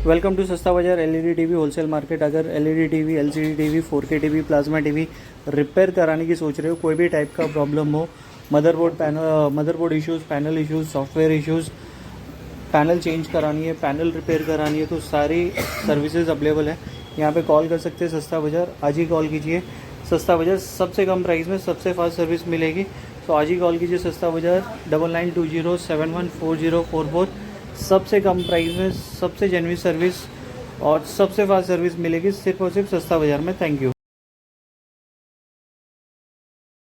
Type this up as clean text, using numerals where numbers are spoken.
Welcome to सस्ता बाजार LED TV wholesale market. अगर LED TV, LCD TV, 4K TV, plasma TV repair कराने की सोच रहे हो, कोई भी टाइप का प्रॉब्लम हो, motherboard issues, panel issues, software issues, panel change करानी है, पैनल रिपेयर करानी है, तो सारी सर्विसेज अवेलेबल है। यहाँ पे कॉल कर सकते हैं सस्ता बाजार। आज ही कॉल कीजिए सस्ता बाजार, सबसे कम प्राइस में सबसे फास्ट सर्विस मिलेगी। तो आज ही कॉल कीजिए सस्ता बाजार 9920714044। सबसे कम प्राइस में सबसे जेन्युइन सर्विस और सबसे फास्ट सर्विस मिलेगी सिर्फ और सिर्फ सस्ता बाज़ार में। Thank you.